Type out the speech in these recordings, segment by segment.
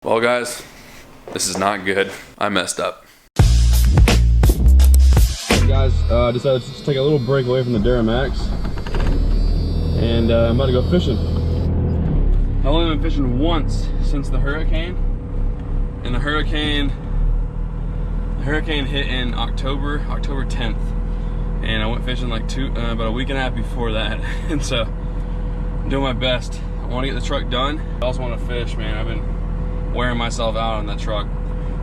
Well guys, this is not good. I messed up. Hey guys, decided to take a little break away from the Duramax, and I'm about to go fishing. I've only been fishing once since the hurricane, and the hurricane hit in October 10th, and I went fishing like about a week and a half before that, and so I'm doing my best. I want to get the truck done. I also want to fish, man. I've been wearing myself out on that truck.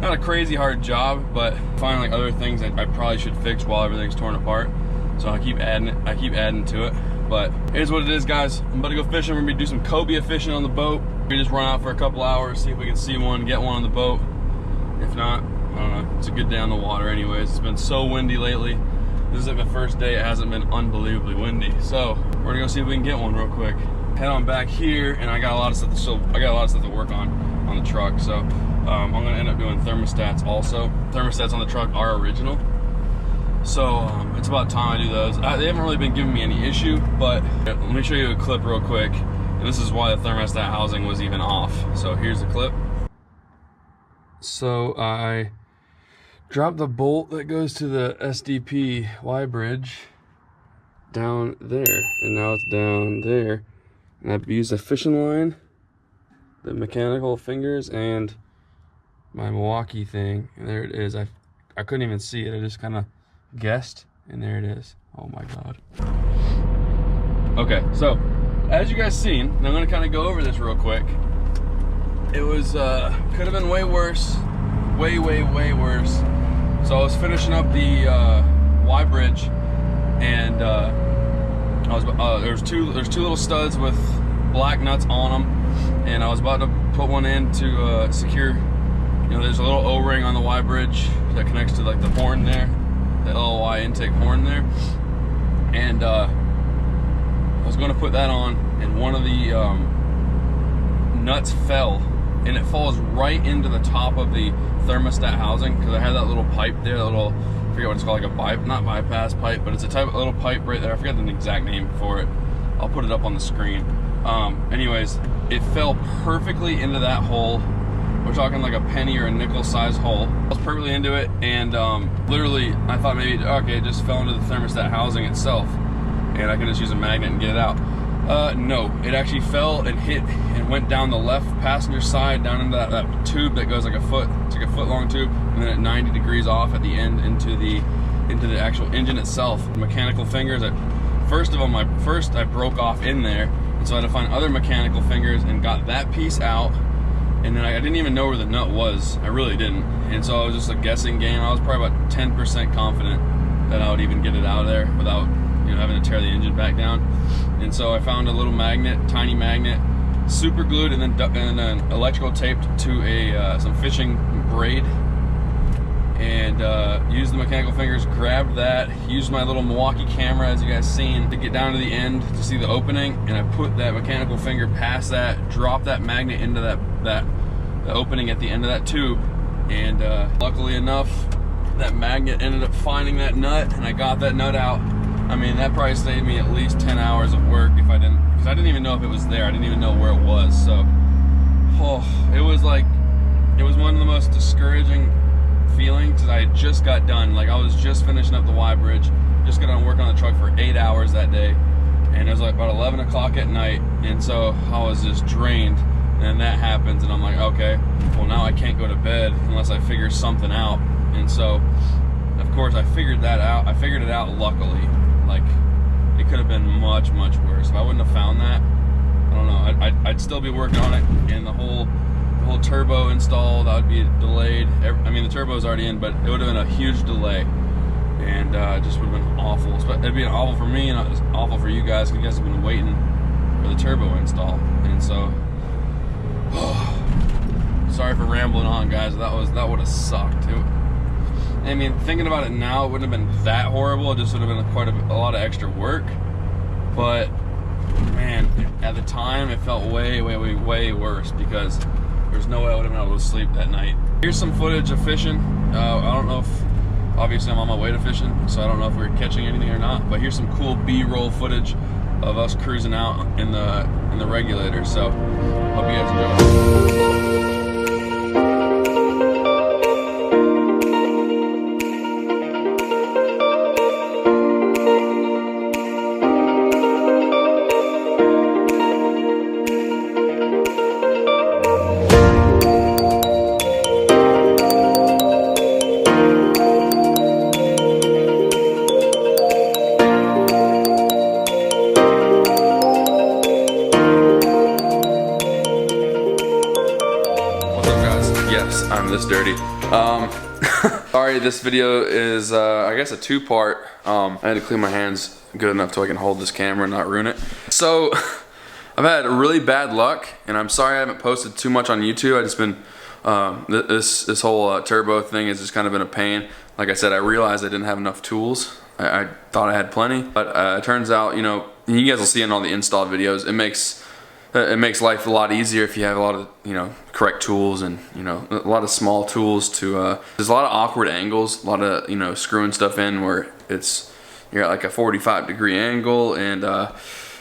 Not a crazy hard job, but find like other things that I probably should fix while everything's torn apart. So I keep adding to it. But here's what it is, guys. I'm about to go fishing. We're gonna do some cobia fishing on the boat. We just run out for a couple hours, see if we can see one, get one on the boat. If not, I don't know. It's a good day on the water anyways. It's been so windy lately. This is like the first day it hasn't been unbelievably windy. So we're gonna go see if we can get one real quick. Head on back here, and I got a lot of stuff to work on the truck. So I'm gonna end up doing thermostats also. Thermostats on the truck are original, so it's about time I do those. They haven't really been giving me any issue, but let me show you a clip real quick. And this is why the thermostat housing was even off. So here's the clip. So I dropped the bolt that goes to the SDP Y bridge down there, and now it's down there. And I've used a fishing line, the mechanical fingers, and my Milwaukee thing, and there it is. I couldn't even see it. I just kind of guessed, and there it is. Oh my god. Okay, so as you guys seen, and I'm gonna kind of go over this real quick. It was could have been way worse, way worse. So I was finishing up the Y bridge, and there's two little studs with black nuts on them, and I was about to put one in to secure. You know, there's a little O-ring on the Y bridge that connects to like the horn there, the LOI intake horn there, and I was going to put that on, and one of the nuts fell, and it falls right into the top of the thermostat housing, because I had that little pipe there, I forget what it's called, like a not bypass pipe, but it's a type of little pipe right there. I forget the exact name for it. I'll put it up on the screen. Anyways, it fell perfectly into that hole. We're talking like a penny or a nickel size hole. I was perfectly into it, and literally I thought maybe, okay, it just fell into the thermostat housing itself, and I can just use a magnet and get it out. No, it actually fell and hit and went down the left passenger side, down into that tube that goes like a foot. It's like a foot long tube, and then at 90 degrees off at the end into the actual engine itself. The mechanical fingers, first I broke off in there, and so I had to find other mechanical fingers and got that piece out. And then I didn't even know where the nut was. I really didn't. And so it was just a guessing game. I was probably about 10% confident that I would even get it out of there without, you know, having to tear the engine back down. And so I found a little magnet, tiny magnet, super glued, and then electrical taped to some fishing braid, and used the mechanical fingers, grabbed that, used my little Milwaukee camera, as you guys seen, to get down to the end to see the opening, and I put that mechanical finger past that, dropped that magnet into the opening at the end of that tube, and luckily enough, that magnet ended up finding that nut, and I got that nut out. I mean, that probably saved me at least 10 hours of work if I didn't, because I didn't even know if it was there. I didn't even know where it was. So, it was one of the most discouraging feelings, because I had just got done. Like, I was just finishing up the Y bridge, just got on work on the truck for 8 hours that day, and it was like about 11 o'clock at night, and so I was just drained. And then that happens, and I'm like, okay, well, now I can't go to bed unless I figure something out. And so, of course, I figured that out. I figured it out, luckily. Like, it could have been much worse. If I wouldn't have found that, I don't know, I'd still be working on it, and the whole turbo install, that would be delayed. I mean, the turbo's already in, but it would have been a huge delay, and it just would have been awful. It'd be awful for me, and it was awful for you guys, because you guys have been waiting for the turbo install. And so, sorry for rambling on, guys. That would have sucked. I mean, thinking about it now, it wouldn't have been that horrible. It just would have been quite a lot of extra work. But man, at the time, it felt way worse, because there's no way I would have been able to sleep that night. Here's some footage of fishing. I don't know if, obviously I'm on my way to fishing, so I don't know if we're catching anything or not. But here's some cool B-roll footage of us cruising out in the regulator. So hope you guys enjoy. Yes, I'm this dirty. Sorry, this video is, I guess, a two-part. I had to clean my hands good enough so I can hold this camera and not ruin it. So, I've had really bad luck, and I'm sorry I haven't posted too much on YouTube. I've just been, this whole turbo thing has just kind of been a pain. Like I said, I realized I didn't have enough tools. I thought I had plenty, but it turns out, you know, you guys will see in all the install videos, it makes life a lot easier if you have a lot of, you know, correct tools and, you know, a lot of small tools to, there's a lot of awkward angles, a lot of, you know, screwing stuff in where you're at like a 45-degree angle, and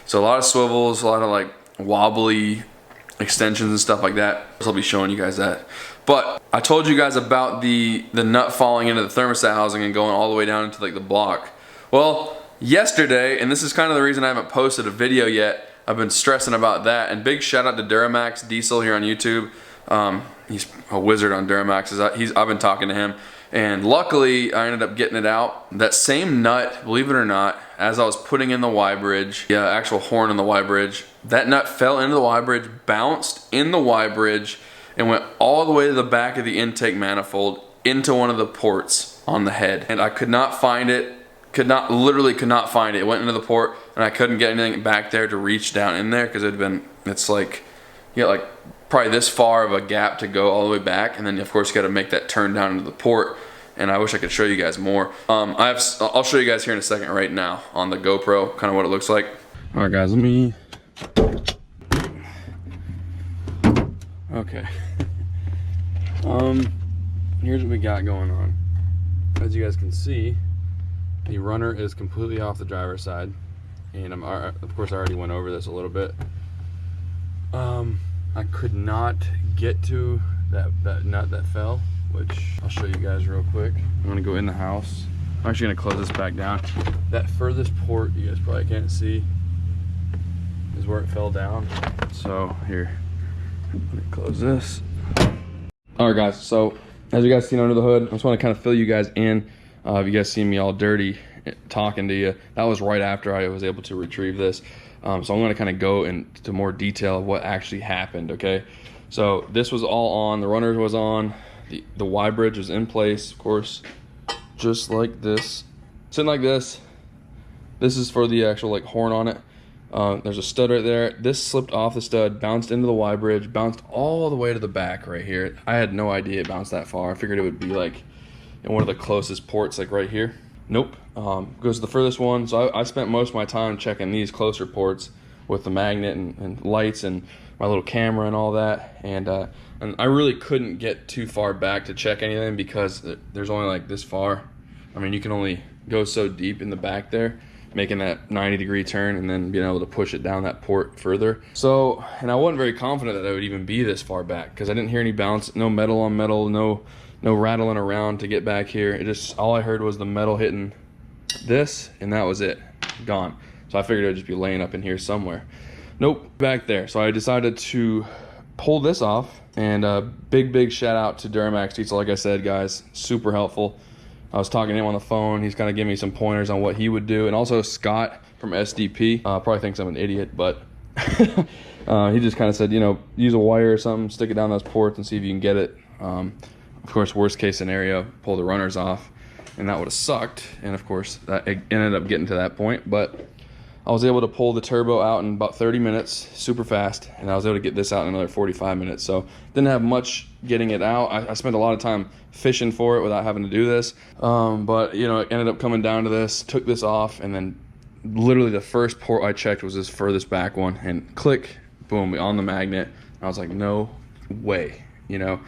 so a lot of swivels, a lot of like wobbly extensions and stuff like that. So I'll be showing you guys that. But I told you guys about the nut falling into the thermostat housing and going all the way down into like the block. Well, yesterday, and this is kind of the reason I haven't posted a video yet, I've been stressing about that. And big shout out to Duramax Diesel here on YouTube. He's a wizard on Duramax. I've been talking to him, and luckily I ended up getting it out. That same nut, believe it or not, as I was putting in the Y bridge, the actual horn in the Y bridge, that nut fell into the Y bridge, bounced in the Y bridge, and went all the way to the back of the intake manifold into one of the ports on the head. And I could not find it, literally could not find it. It went into the port, and I couldn't get anything back there to reach down in there, because it's like, you got like probably this far of a gap to go all the way back, and then of course you gotta make that turn down into the port. And I wish I could show you guys more. I'll show you guys here in a second right now on the GoPro, kind of what it looks like. All right guys, let me, okay. Here's what we got going on. As you guys can see, the runner is completely off the driver's side, and of course I already went over this a little bit. I could not get to that nut that fell, which I'll show you guys real quick. I'm gonna go in the house. I'm actually gonna close this back down. That furthest port you guys probably can't see is where it fell down. So here, let me close this. All right guys, so as you guys seen under the hood, I just want to kind of fill you guys in. If you guys see me all dirty talking to you, that was right after I was able to retrieve this. So I'm going to kind of go into more detail of what actually happened, okay? So this was all on, the runner was on, the Y bridge was in place, of course, just like this. Sitting like this. This is for the actual like horn on it. There's a stud right there. This slipped off the stud, bounced into the Y bridge, bounced all the way to the back right here. I had no idea it bounced that far. I figured it would be like in one of the closest ports, like right here. Nope. Goes to the furthest one. So I spent most of my time checking these closer ports with the magnet and lights and my little camera and all that. And I really couldn't get too far back to check anything, because there's only like this far. I mean, you can only go so deep in the back there, making that 90-degree turn and then being able to push it down that port further. So, and I wasn't very confident that I would even be this far back, because I didn't hear any bounce, no metal on metal, no rattling around to get back here. It just, all I heard was the metal hitting this, and that was it, gone. So I figured it would just be laying up in here somewhere. Nope, back there. So I decided to pull this off, and big shout out to Duramax Diesel. Like I said, guys, super helpful. I was talking to him on the phone. He's kind of giving me some pointers on what he would do. And also Scott from SDP, probably thinks I'm an idiot, but he just kind of said, you know, use a wire or something, stick it down those ports and see if you can get it. Of course, worst case scenario, pull the runners off, and that would have sucked. And of course, that ended up getting to that point. But I was able to pull the turbo out in about 30 minutes, super fast, and I was able to get this out in another 45 minutes. So didn't have much getting it out. I spent a lot of time fishing for it without having to do this. But you know, it ended up coming down to this, took this off, and then literally the first port I checked was this furthest back one, and click, boom, on the magnet. I was like, no way, you know,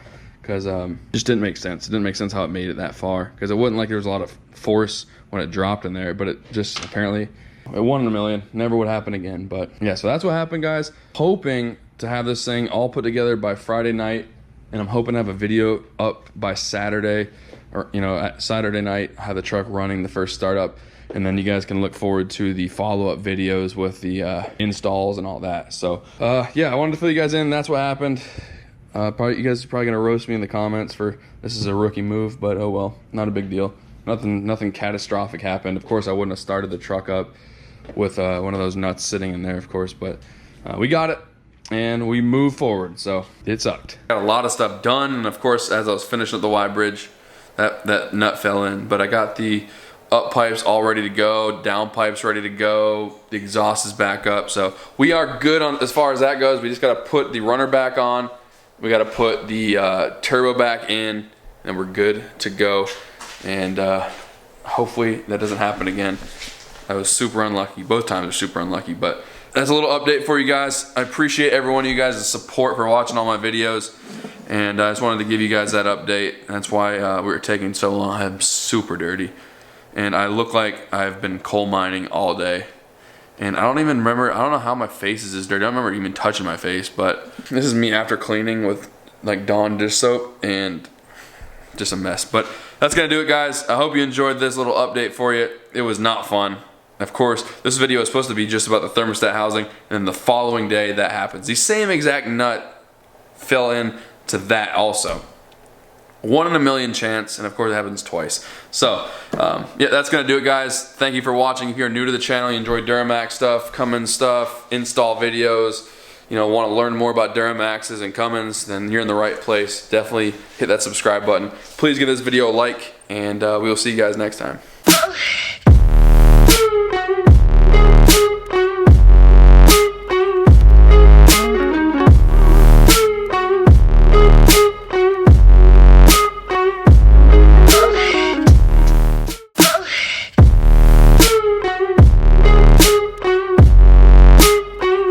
because just didn't make sense. It didn't make sense how it made it that far, because it wasn't like there was a lot of force when it dropped in there, but it just apparently, it 1 in a million, never would happen again. But yeah, so that's what happened, guys. Hoping to have this thing all put together by Friday night, and I'm hoping to have a video up by Saturday, or you know, at Saturday night, have the truck running the first startup, and then you guys can look forward to the follow-up videos with the installs and all that. So yeah, I wanted to fill you guys in. That's what happened. You guys are probably gonna roast me in the comments for this is a rookie move, but oh well, not a big deal. Nothing catastrophic happened. Of course, I wouldn't have started the truck up with one of those nuts sitting in there, of course, but we got it. and we move forward. So it sucked. Got a lot of stuff done, and of course, as I was finishing up the Y bridge, that nut fell in. But I got the up pipes all ready to go, down pipes ready to go, the exhaust is back up. So we are good on as far as that goes. We just got to put the runner back on. We got to put the turbo back in, and we're good to go. And hopefully that doesn't happen again. I was super unlucky. Both times were super unlucky, but that's a little update for you guys. I appreciate every one of you guys' support for watching all my videos. And I just wanted to give you guys that update. That's why we were taking so long. I'm super dirty. And I look like I've been coal mining all day. And I don't even remember, I don't know how my face is this dirty. I don't remember even touching my face, but this is me after cleaning with like Dawn dish soap and just a mess. But that's gonna do it, guys. I hope you enjoyed this little update for you. It was not fun. Of course, this video is supposed to be just about the thermostat housing, and the following day that happens. The same exact nut fell in to that also. 1 in a million chance, and of course it happens twice. So, yeah, that's gonna do it, guys. Thank you for watching. If you're new to the channel, you enjoy Duramax stuff, Cummins stuff, install videos, you know, want to learn more about Duramaxes and Cummins, then you're in the right place. Definitely hit that subscribe button. Please give this video a like, and we will see you guys next time.